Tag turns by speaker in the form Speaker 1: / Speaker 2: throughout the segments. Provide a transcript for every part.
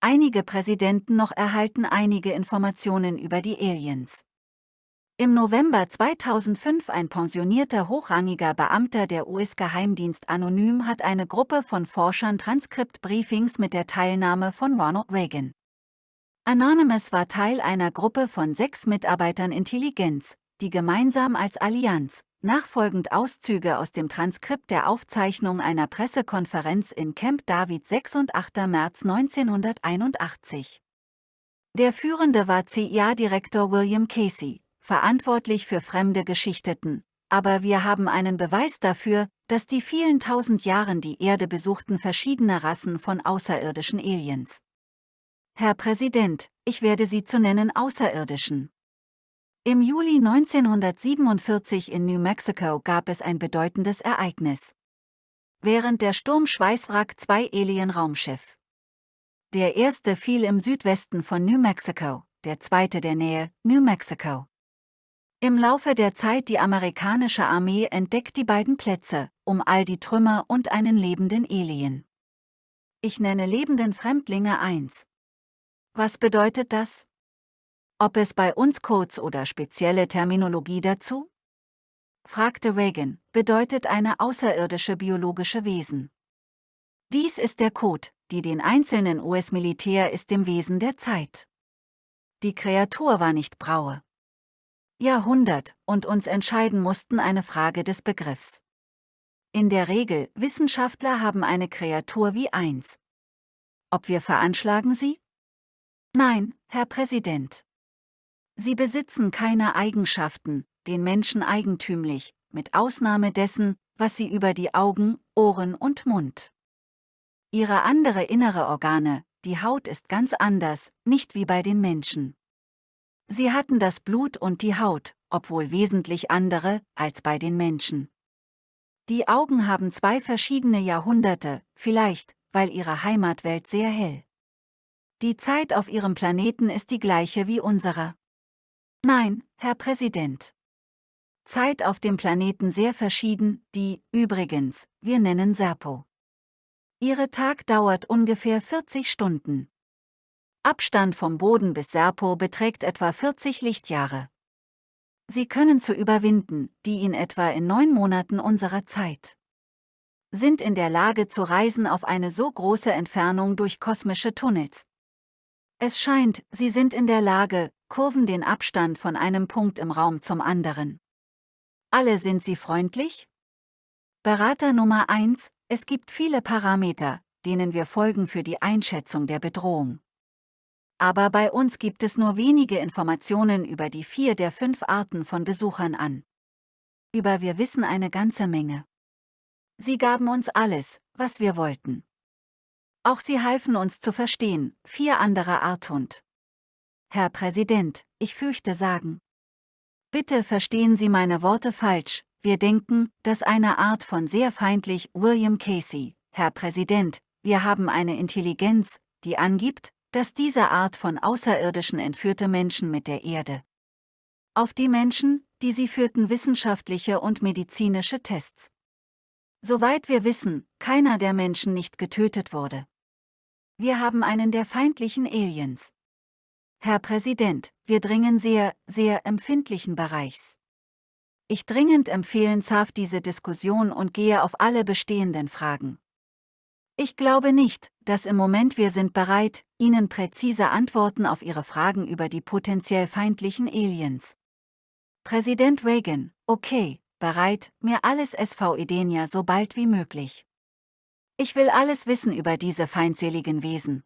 Speaker 1: einige Präsidenten noch erhalten einige Informationen über die Aliens. Im November 2005 ein pensionierter hochrangiger Beamter der US-Geheimdienst Anonym hat eine Gruppe von Forschern Transkriptbriefings mit der Teilnahme von Ronald Reagan. Anonymous war Teil einer Gruppe von 6 Mitarbeitern Intelligenz, die gemeinsam als Allianz, nachfolgend Auszüge aus dem Transkript der Aufzeichnung einer Pressekonferenz in Camp David 6 und 8. März 1981. Der führende war CIA-Direktor William Casey, verantwortlich für fremde Geschichteten, aber wir haben einen Beweis dafür, dass die vielen tausend Jahren die Erde besuchten verschiedene Rassen von außerirdischen Aliens. Herr Präsident, ich werde Sie zu nennen Außerirdischen. Im Juli 1947 in New Mexico gab es ein bedeutendes Ereignis. Während der Sturm Schweißwrack 2 Alien-Raumschiff. Der erste fiel im Südwesten von New Mexico, der zweite der Nähe, New Mexico. Im Laufe der Zeit die amerikanische Armee entdeckt die beiden Plätze, um all die Trümmer und einen lebenden Alien. Ich nenne lebenden Fremdlinge 1. Was bedeutet das? Ob es bei uns Codes oder spezielle Terminologie dazu? Fragte Reagan, bedeutet eine außerirdische biologische Wesen. Dies ist der Code, die den einzelnen US-Militär ist dem Wesen der Zeit. Die Kreatur war nicht Braue. Jahrhundert und uns entscheiden mussten eine Frage des Begriffs. In der Regel, Wissenschaftler haben eine Kreatur wie 1. Ob wir veranschlagen sie? Nein, Herr Präsident. Sie besitzen keine Eigenschaften, den Menschen eigentümlich, mit Ausnahme dessen, was sie über die Augen, Ohren und Mund. Ihre andere innere Organe, die Haut ist ganz anders, nicht wie bei den Menschen. Sie hatten das Blut und die Haut, obwohl wesentlich andere, als bei den Menschen. Die Augen haben 2 verschiedene Jahrhunderte, vielleicht, weil ihre Heimatwelt sehr hell. Die Zeit auf ihrem Planeten ist die gleiche wie unserer. Nein, Herr Präsident. Zeit auf dem Planeten sehr verschieden, übrigens, wir nennen Serpo. Ihre Tag dauert ungefähr 40 Stunden. Abstand vom Boden bis Serpo beträgt etwa 40 Lichtjahre. Sie können zu überwinden, die in etwa in 9 Monaten unserer Zeit. Sind in der Lage zu reisen auf eine so große Entfernung durch kosmische Tunnels. Es scheint, sie sind in der Lage, Kurven den Abstand von einem Punkt im Raum zum anderen. Alle sind sie freundlich? Berater Nummer 1, es gibt viele Parameter, denen wir folgen für die Einschätzung der Bedrohung. Aber bei uns gibt es nur wenige Informationen über die 4 der 5 Arten von Besuchern an. Über wir wissen eine ganze Menge. Sie gaben uns alles, was wir wollten. Auch sie halfen uns zu verstehen, 4 andere Art Hund. Herr Präsident, ich fürchte sagen. Bitte verstehen Sie meine Worte falsch, wir denken, dass eine Art von sehr feindlich William Casey, Herr Präsident, wir haben eine Intelligenz, die angibt, dass diese Art von Außerirdischen entführte Menschen mit der Erde. Auf die Menschen, die sie führten wissenschaftliche und medizinische Tests. Soweit wir wissen, keiner der Menschen nicht getötet wurde. Wir haben einen der feindlichen Aliens. Herr Präsident, wir dringen sehr, sehr empfindlichen Bereichs. Ich dringend empfehlenshaft diese Diskussion und gehe auf alle bestehenden Fragen. Ich glaube nicht, dass im Moment wir sind bereit, Ihnen präzise Antworten auf Ihre Fragen über die potenziell feindlichen Aliens. Präsident Reagan, okay, bereit, mir alles SVEDenia so bald wie möglich. Ich will alles wissen über diese feindseligen Wesen.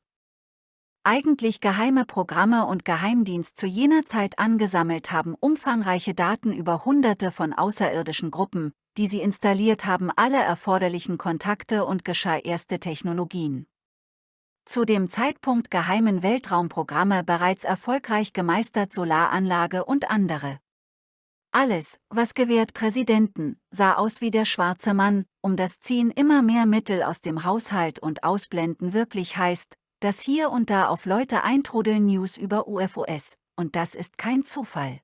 Speaker 1: Eigentlich geheime Programme und Geheimdienst zu jener Zeit angesammelt haben umfangreiche Daten über Hunderte von außerirdischen Gruppen, die sie installiert haben, alle erforderlichen Kontakte und geschah erste Technologien. Zu dem Zeitpunkt geheimen Weltraumprogramme bereits erfolgreich gemeistert, Solaranlage und andere. Alles, was gewährt Präsidenten, sah aus wie der schwarze Mann, das Ziehen immer mehr Mittel aus dem Haushalt und Ausblenden wirklich heißt, dass hier und da auf Leute eintrudeln News über UFOs, und das ist kein Zufall.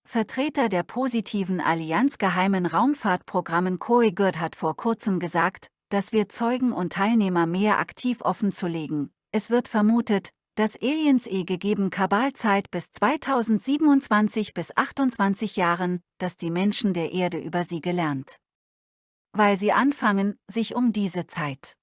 Speaker 1: Vertreter der positiven Allianz geheimen Raumfahrtprogrammen Corey Goode hat vor kurzem gesagt, dass wir Zeugen und Teilnehmer mehr aktiv offenzulegen, Es wird vermutet, dass Aliens gegeben Kabalzeit bis 2027 bis 28 Jahren, dass die Menschen der Erde über sie gelernt. Weil sie anfangen, sich um diese Zeit.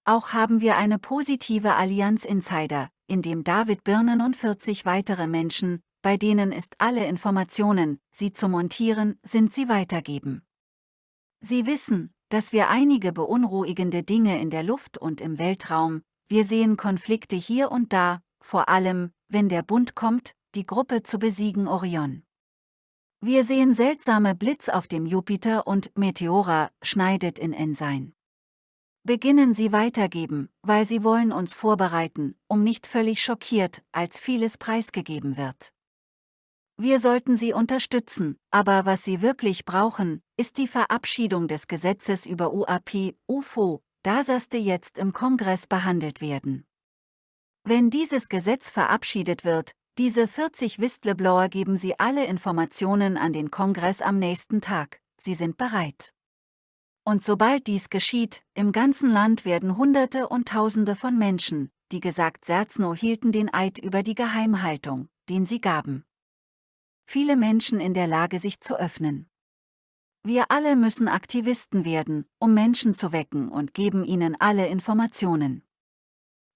Speaker 1: Auch haben wir eine positive Allianz Insider, in dem David Birnen und 40 weitere Menschen, bei denen ist alle Informationen, sie zu montieren, sind sie weitergeben. Sie wissen, dass wir einige beunruhigende Dinge in der Luft und im Weltraum, wir sehen Konflikte hier und da, vor allem, wenn der Bund kommt, die Gruppe zu besiegen Orion. Wir sehen seltsame Blitz auf dem Jupiter und Meteora schneidet in Ensign. Beginnen Sie weitergeben, weil Sie wollen uns vorbereiten, um nicht völlig schockiert, als vieles preisgegeben wird. Wir sollten Sie unterstützen, aber was Sie wirklich brauchen, ist die Verabschiedung des Gesetzes über UAP, UFO, das jetzt im Kongress behandelt werden. Wenn dieses Gesetz verabschiedet wird, diese 40 Whistleblower geben Sie alle Informationen an den Kongress am nächsten Tag, Sie sind bereit. Und sobald dies geschieht, im ganzen Land werden Hunderte und Tausende von Menschen, die gesagt Serzno hielten den Eid über die Geheimhaltung, den sie gaben. Viele Menschen in der Lage, sich zu öffnen. Wir alle müssen Aktivisten werden, um Menschen zu wecken und geben ihnen alle Informationen.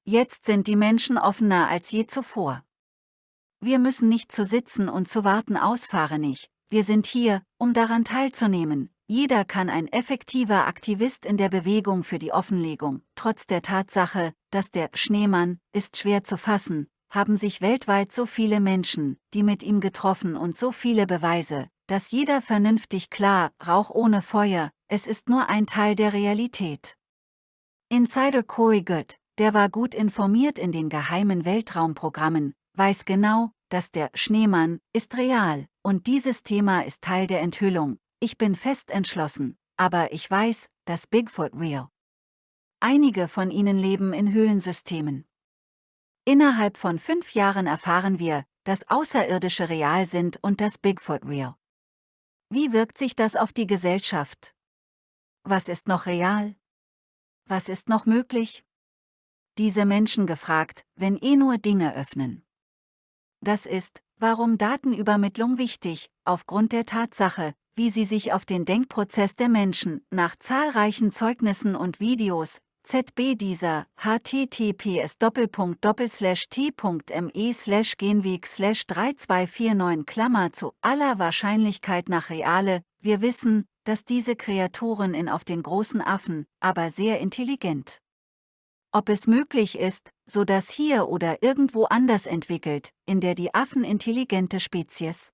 Speaker 1: Jetzt sind die Menschen offener als je zuvor. Wir müssen nicht zu sitzen und zu warten ausfahren nicht, wir sind hier, um daran teilzunehmen. Jeder kann ein effektiver Aktivist in der Bewegung für die Offenlegung. Trotz der Tatsache, dass der Schneemann ist schwer zu fassen, haben sich weltweit so viele Menschen, die mit ihm getroffen und so viele Beweise, dass jeder vernünftig klar, Rauch ohne Feuer, es ist nur ein Teil der Realität. Insider Corey Goode, der war gut informiert in den geheimen Weltraumprogrammen, weiß genau, dass der Schneemann ist real, und dieses Thema ist Teil der Enthüllung. Ich bin fest entschlossen, aber ich weiß, dass Bigfoot real. Einige von ihnen leben in Höhlensystemen. Innerhalb von 5 Jahren erfahren wir, dass Außerirdische real sind und dass Bigfoot real. Wie wirkt sich das auf die Gesellschaft? Was ist noch real? Was ist noch möglich? Diese Menschen gefragt, wenn nur Dinge öffnen. Das ist, warum Datenübermittlung wichtig, aufgrund der Tatsache, wie sie sich auf den Denkprozess der Menschen nach zahlreichen Zeugnissen und Videos, ZB dieser, https://t.me/genweg/3249 zu aller Wahrscheinlichkeit nach reale, wir wissen, dass diese Kreaturen auf den großen Affen, aber sehr intelligent. Ob es möglich ist, so dass hier oder irgendwo anders entwickelt, in der die Affen intelligente Spezies.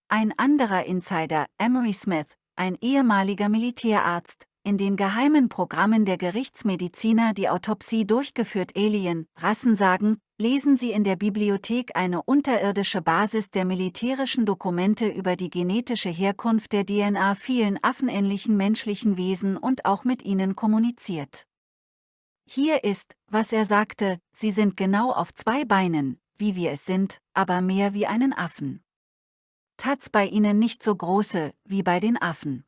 Speaker 1: Ein anderer Insider, Emery Smith, ein ehemaliger Militärarzt, in den geheimen Programmen der Gerichtsmediziner die Autopsie durchgeführt Alien-Rassen sagen, lesen Sie in der Bibliothek eine unterirdische Basis der militärischen Dokumente über die genetische Herkunft der DNA vielen affenähnlichen menschlichen Wesen und auch mit ihnen kommuniziert. Hier ist, was er sagte, sie sind genau auf 2 Beinen, wie wir es sind, aber mehr wie einen Affen. Tats bei ihnen nicht so große, wie bei den Affen.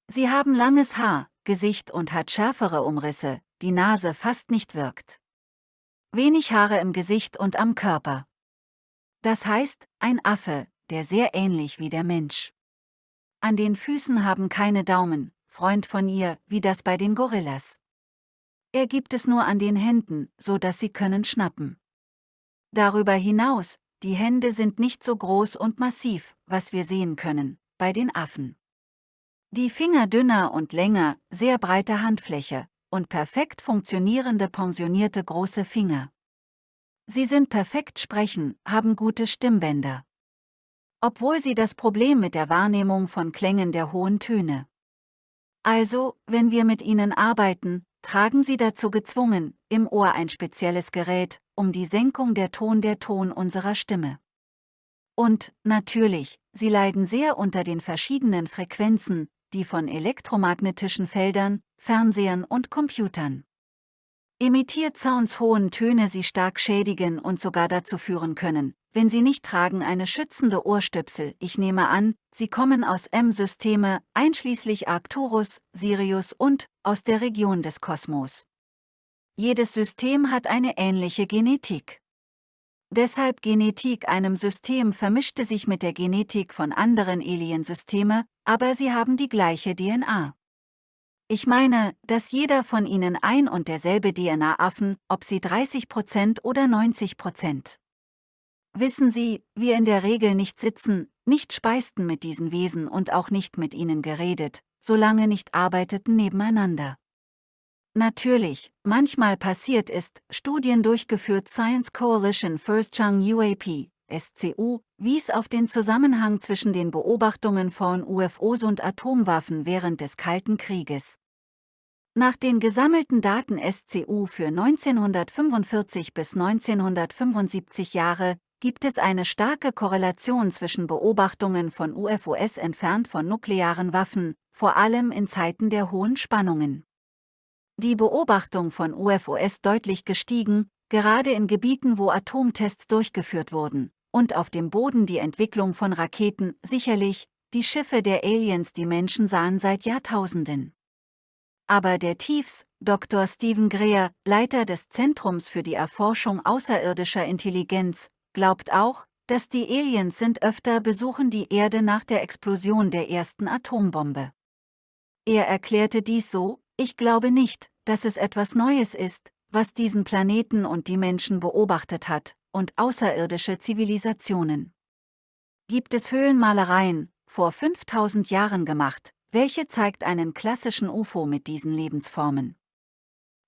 Speaker 1: Sie haben langes Haar, Gesicht und hat schärfere Umrisse, die Nase fast nicht wirkt. Wenig Haare im Gesicht und am Körper. Das heißt, ein Affe, der sehr ähnlich wie der Mensch. An den Füßen haben keine Daumen, Freund von ihr, wie das bei den Gorillas. Er gibt es nur an den Händen, so dass sie können schnappen. Darüber hinaus, die Hände sind nicht so groß und massiv, was wir sehen können, bei den Affen. Die Finger dünner und länger, sehr breite Handfläche und perfekt funktionierende pensionierte große Finger. Sie sind perfekt sprechen, haben gute Stimmbänder. Obwohl sie das Problem mit der Wahrnehmung von Klängen der hohen Töne. Also, wenn wir mit ihnen arbeiten, tragen sie dazu gezwungen, im Ohr ein spezielles Gerät, um die Senkung der Ton unserer Stimme. Und, natürlich, sie leiden sehr unter den verschiedenen Frequenzen, die von elektromagnetischen Feldern, Fernsehern und Computern. Emittiert Sounds hohen Töne sie stark schädigen und sogar dazu führen können, wenn sie nicht tragen eine schützende Ohrstöpsel. Ich nehme an, sie kommen aus M-Systeme, einschließlich Arcturus, Sirius und aus der Region des Kosmos. Jedes System hat eine ähnliche Genetik. Deshalb Genetik einem System vermischte sich mit der Genetik von anderen Aliensysteme, aber sie haben die gleiche DNA. Ich meine, dass jeder von ihnen ein und derselbe DNA-Affen, ob sie 30% oder 90%. Wissen Sie, wir in der Regel nicht sitzen, nicht speisten mit diesen Wesen und auch nicht mit ihnen geredet, solange nicht arbeiteten nebeneinander. Natürlich, manchmal passiert ist, Studien durchgeführt Science Coalition First Chang UAP, SCU, wies auf den Zusammenhang zwischen den Beobachtungen von UFOs und Atomwaffen während des Kalten Krieges. Nach den gesammelten Daten SCU für 1945 bis 1975 Jahre gibt es eine starke Korrelation zwischen Beobachtungen von UFOs entfernt von nuklearen Waffen, vor allem in Zeiten der hohen Spannungen. Die Beobachtung von UFOs deutlich gestiegen, gerade in Gebieten, wo Atomtests durchgeführt wurden, und auf dem Boden die Entwicklung von Raketen, sicherlich, die Schiffe der Aliens die Menschen sahen seit Jahrtausenden. Aber der Tiefs, Dr. Stephen Greer, Leiter des Zentrums für die Erforschung außerirdischer Intelligenz, glaubt auch, dass die Aliens sind öfter besuchen die Erde nach der Explosion der ersten Atombombe. Er erklärte dies so: Ich glaube nicht, dass es etwas Neues ist, was diesen Planeten und die Menschen beobachtet hat, und außerirdische Zivilisationen. Gibt es Höhlenmalereien, vor 5000 Jahren gemacht, welche zeigt einen klassischen UFO mit diesen Lebensformen.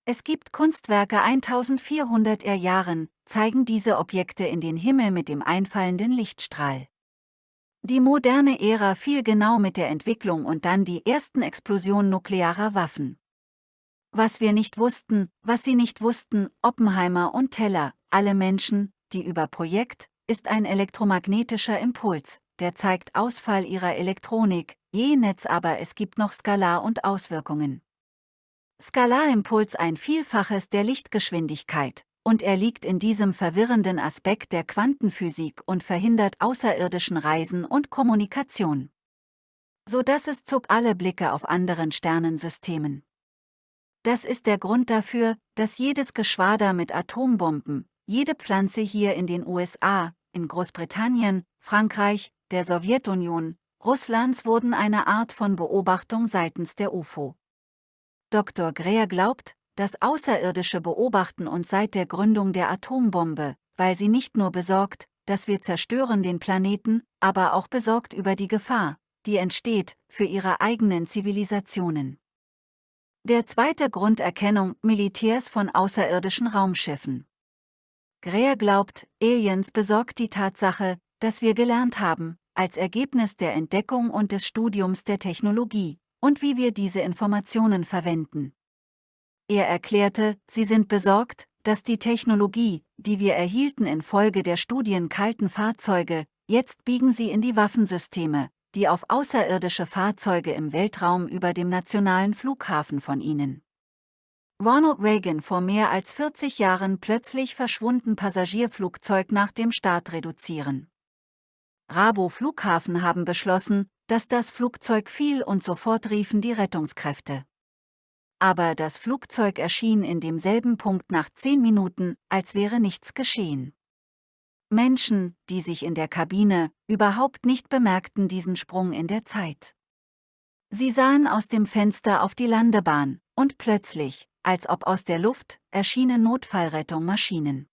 Speaker 1: Es gibt Kunstwerke 1400er Jahren, zeigen diese Objekte in den Himmel mit dem einfallenden Lichtstrahl. Die moderne Ära fiel genau mit der Entwicklung und dann die ersten Explosionen nuklearer Waffen. Was wir nicht wussten, was sie nicht wussten, Oppenheimer und Teller, alle Menschen, die über Projekt, ist ein elektromagnetischer Impuls, der zeigt Ausfall ihrer Elektronik, je Netz, aber es gibt noch Skalar und Auswirkungen. Skalarimpuls ein Vielfaches der Lichtgeschwindigkeit, und er liegt in diesem verwirrenden Aspekt der Quantenphysik und verhindert außerirdischen Reisen und Kommunikation. So dass es zog alle Blicke auf anderen Sternensystemen. Das ist der Grund dafür, dass jedes Geschwader mit Atombomben, jede Pflanze hier in den USA, in Großbritannien, Frankreich, der Sowjetunion, Russlands wurden eine Art von Beobachtung seitens der UFO. Dr. Greer glaubt, dass Außerirdische beobachten uns seit der Gründung der Atombombe, weil sie nicht nur besorgt, dass wir zerstören den Planeten, aber auch besorgt über die Gefahr, die entsteht, für ihre eigenen Zivilisationen. Der zweite Grund: Erkennung Militärs von außerirdischen Raumschiffen. Greer glaubt, Aliens besorgt die Tatsache, dass wir gelernt haben, als Ergebnis der Entdeckung und des Studiums der Technologie, und wie wir diese Informationen verwenden. Er erklärte, sie sind besorgt, dass die Technologie, die wir erhielten infolge der Studien kalten Fahrzeuge, jetzt biegen sie in die Waffensysteme, die auf außerirdische Fahrzeuge im Weltraum über dem nationalen Flughafen von ihnen. Ronald Reagan vor mehr als 40 Jahren plötzlich verschwunden Passagierflugzeug nach dem Start reduzieren. Rabo Flughafen haben beschlossen, dass das Flugzeug fiel und sofort riefen die Rettungskräfte. Aber das Flugzeug erschien in demselben Punkt nach 10 Minuten, als wäre nichts geschehen. Menschen, die sich in der Kabine überhaupt nicht bemerkten diesen Sprung in der Zeit. Sie sahen aus dem Fenster auf die Landebahn, und plötzlich, als ob aus der Luft, erschienen Notfallrettungsmaschinen.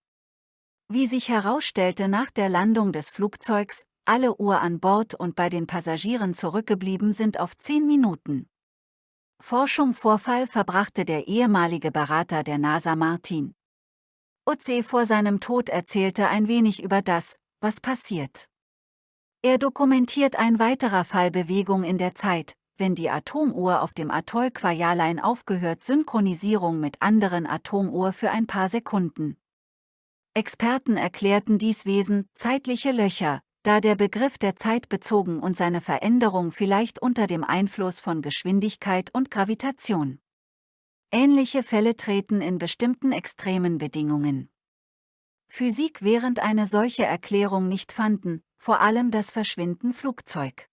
Speaker 1: Wie sich herausstellte nach der Landung des Flugzeugs, alle Uhr an Bord und bei den Passagieren zurückgeblieben sind auf 10 Minuten. Vorfall verbrachte der ehemalige Berater der NASA Martin Utze vor seinem Tod erzählte ein wenig über das, was passiert. Er dokumentiert ein weiterer Fall Bewegung in der Zeit, wenn die Atomuhr auf dem Atoll Kwajalein aufgehört, Synchronisierung mit anderen Atomuhr für ein paar Sekunden. Experten erklärten dies Wesen zeitliche Löcher, da der Begriff der Zeit bezogen und seine Veränderung vielleicht unter dem Einfluss von Geschwindigkeit und Gravitation. Ähnliche Fälle treten in bestimmten extremen Bedingungen. Physik während eine solche Erklärung nicht fanden, vor allem das Verschwinden Flugzeug.